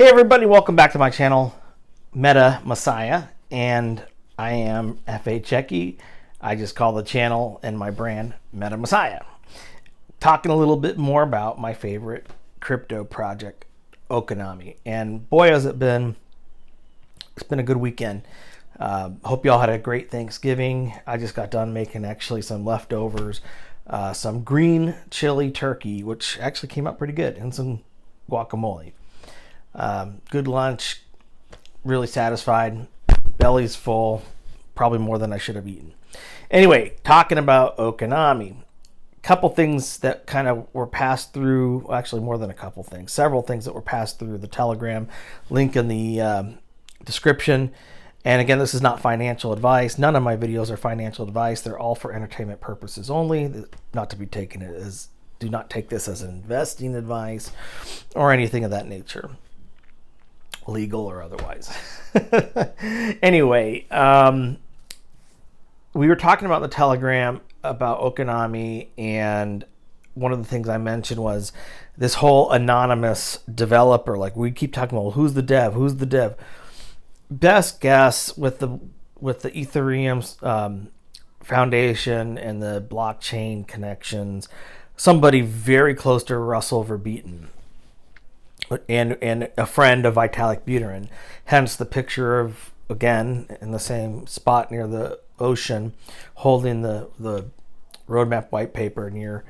Hey everybody, welcome back to my channel, Meta Messiah, and I am F.A. Chekki. I just call the channel and my brand Meta Messiah. Talking a little bit more about my favorite crypto project, Okinami. And boy has it been, it's been a good weekend. Hope y'all had a great Thanksgiving. I just got done making actually some leftovers, some green chili turkey, which actually came out pretty good, and some guacamole. Good lunch, really satisfied, belly's full, probably more than I should have eaten. Anyway, talking about Okinami, couple things that kind of were passed through, actually more than a couple things, several things that were passed through the Telegram, link in the description. And again, this is not financial advice. None of my videos are financial advice. They're all for entertainment purposes only, not to be taken as, do not take this as investing advice or anything of that nature, legal or otherwise. Anyway, we were talking about the Telegram about Okinami, and one of the things I mentioned was this whole anonymous developer. Like, we keep talking about, well, who's the dev? Who's the dev? Best guess with the Ethereum foundation and the blockchain connections, somebody very close to Russell Verbeeten, and a friend of Vitalik Buterin. Hence the picture of, again, in the same spot near the ocean, holding the roadmap white paper near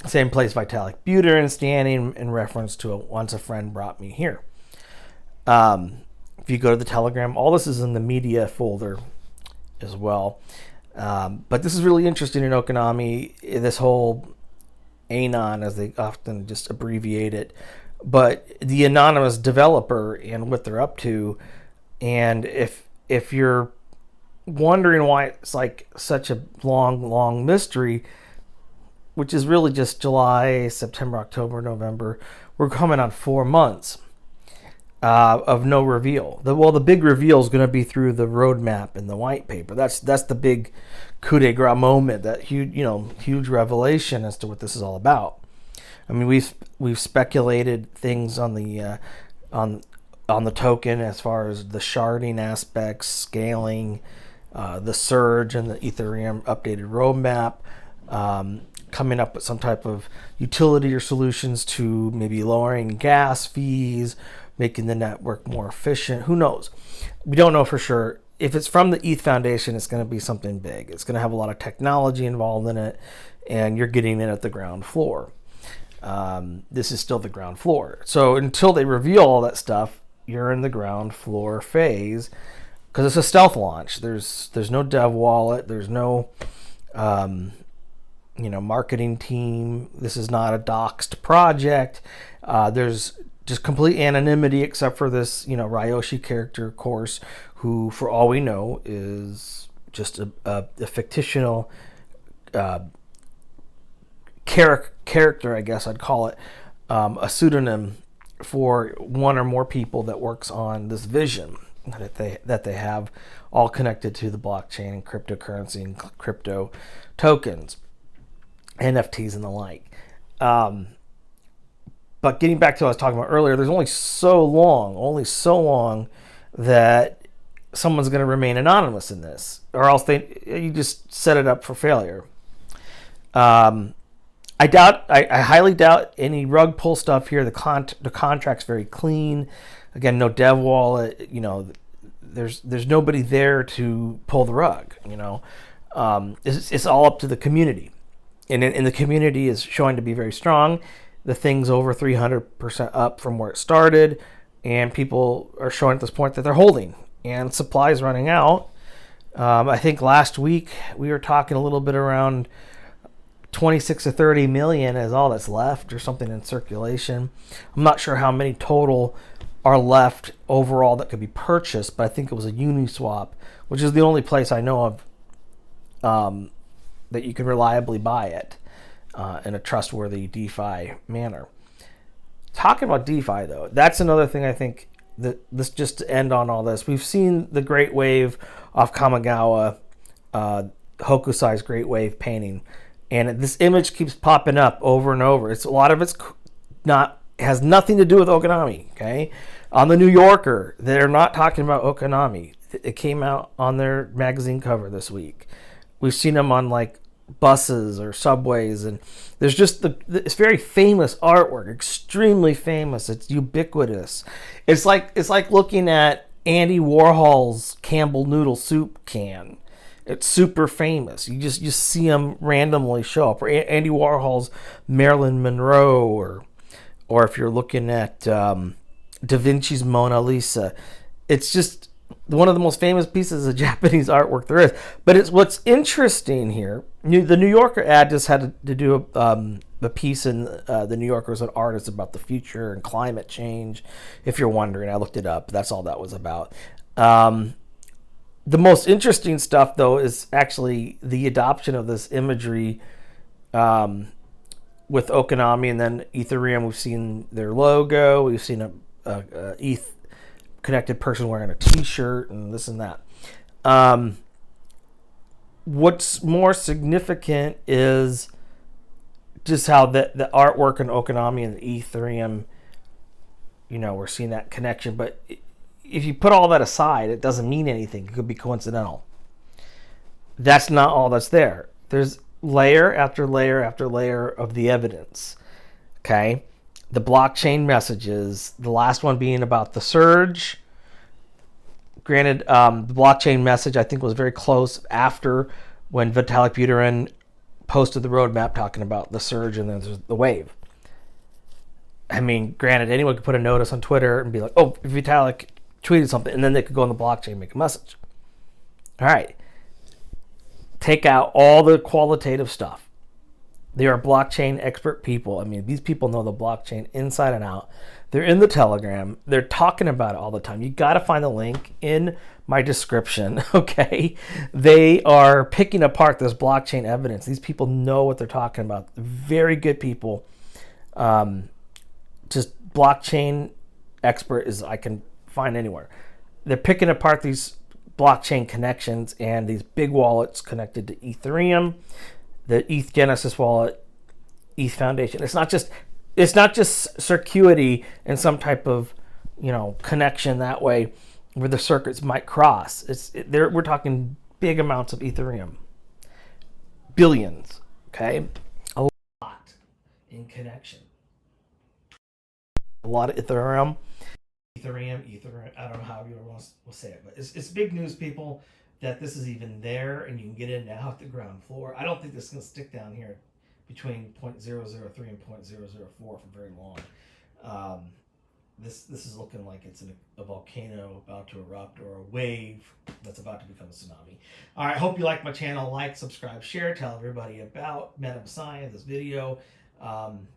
same place Vitalik Buterin standing, in reference to once a friend brought me here. If you go to the Telegram, all this is in the media folder as well. But this is really interesting in Okinami, this whole Anon, as they often just abbreviate it, but the anonymous developer and what they're up to. And if you're wondering why it's like such a long mystery, which is really just July, September, October, November, we're coming on 4 months of no reveal. The big reveal is going to be through the roadmap and the white paper. That's the big coup de grace moment, that huge revelation as to what this is all about. I mean, we've speculated things on the token as far as the sharding aspects, scaling, the surge, and the Ethereum updated roadmap, coming up with some type of utility or solutions to maybe lowering gas fees, making the network more efficient. Who knows? We don't know for sure. If it's from the ETH Foundation, it's going to be something big. It's going to have a lot of technology involved in it, and you're getting in at the ground floor. This is still the ground floor. So until they reveal all that stuff, you're in the ground floor phase, because it's a stealth launch. There's no dev wallet. There's no marketing team. This is not a doxed project. There's just complete anonymity, except for this, Ryoshi character, of course, who, for all we know, is just a fictional character, I guess I'd call it, a pseudonym for one or more people that works on this vision that they have, all connected to the blockchain and cryptocurrency and crypto tokens, NFTs and the like. But getting back to what I was talking about earlier, there's only so long that someone's going to remain anonymous in this, or else you just set it up for failure. I highly doubt any rug pull stuff here. The contract's very clean. Again, no dev wallet. There's nobody there to pull the rug. It's all up to the community, and the community is showing to be very strong. The thing's over 300% up from where it started, and people are showing at this point that they're holding, and supply is running out. I think last week we were talking a little bit around 26 to 30 million is all that's left, or something in circulation. I'm not sure how many total are left overall that could be purchased, but I think it was a Uniswap, which is the only place I know of that you can reliably buy it in a trustworthy DeFi manner. Talking about DeFi, though, that's another thing I think that this, just to end on all this, we've seen the great wave off Kanagawa, Hokusai's great wave painting, and this image keeps popping up over and over. A lot of it's not It has nothing to do with Okinami, okay? On the New Yorker, they're not talking about Okinami. It came out on their magazine cover this week. We've seen them on like buses or subways, and there's just it's very famous artwork, extremely famous. It's ubiquitous. It's like looking at Andy Warhol's Campbell noodle soup can. It's super famous. You just see them randomly show up. Or Andy Warhol's Marilyn Monroe, or if you're looking at Da Vinci's Mona Lisa. It's just one of the most famous pieces of Japanese artwork there is. But it's what's interesting here. The New Yorker ad just had to do a piece in the New Yorker as an artist about the future and climate change. If you're wondering, I looked it up. That's all that was about. The most interesting stuff, though, is actually the adoption of this imagery with Okinami and then Ethereum. We've seen their logo. We've seen a ETH connected person wearing a T-shirt and this and that. What's more significant is just how the artwork in Okinami and the Ethereum, we're seeing that connection. But if you put all that aside, it doesn't mean anything. It could be coincidental. That's not all that's there. There's layer after layer after layer of the evidence. Okay? The blockchain messages, the last one being about the surge. Granted, the blockchain message, I think, was very close after when Vitalik Buterin posted the roadmap talking about the surge and then there's the wave. I mean, granted, anyone could put a notice on Twitter and be like, oh, Vitalik tweeted something, and then they could go on the blockchain and make a message. All right. Take out all the qualitative stuff. They are blockchain expert people. I mean, these people know the blockchain inside and out. They're in the Telegram. They're talking about it all the time. You got to find the link in my description, okay? They are picking apart this blockchain evidence. These people know what they're talking about. Very good people. Just blockchain expert is I can find anywhere. They're picking apart these blockchain connections and these big wallets connected to Ethereum, the ETH Genesis wallet, ETH Foundation. It's not just circuity and some type of connection that way where the circuits might cross. We're talking big amounts of Ethereum, billions. Okay, a lot in connection. A lot of Ethereum. I don't know how you want to say it, but it's big news, people, that this is even there and you can get in now at the ground floor. I don't think this is going to stick down here between 0.003 and 0.004 for very long. This is looking like it's a volcano about to erupt or a wave that's about to become a tsunami. All right, hope you like my channel. Like, subscribe, share, tell everybody about Madam Science, this video.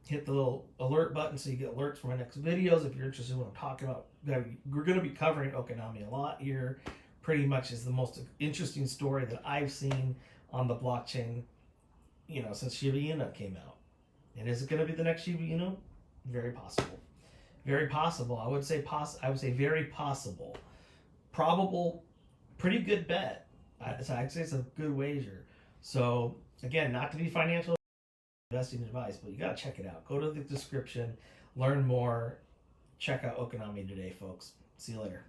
Hit the little alert button so you get alerts for my next videos. If you're interested in what I'm talking about, we're going to be covering Okinami a lot here. Pretty much is the most interesting story that I've seen on the blockchain, since Shiba Inu came out. And is it going to be the next Shiba Inu? Very possible. Very possible. I would say very possible. Probable, pretty good bet. So I'd say it's a good wager. So again, not to be financial investing advice, but you got to check it out. Go to the description, learn more, check out Okinami today, folks. See you later.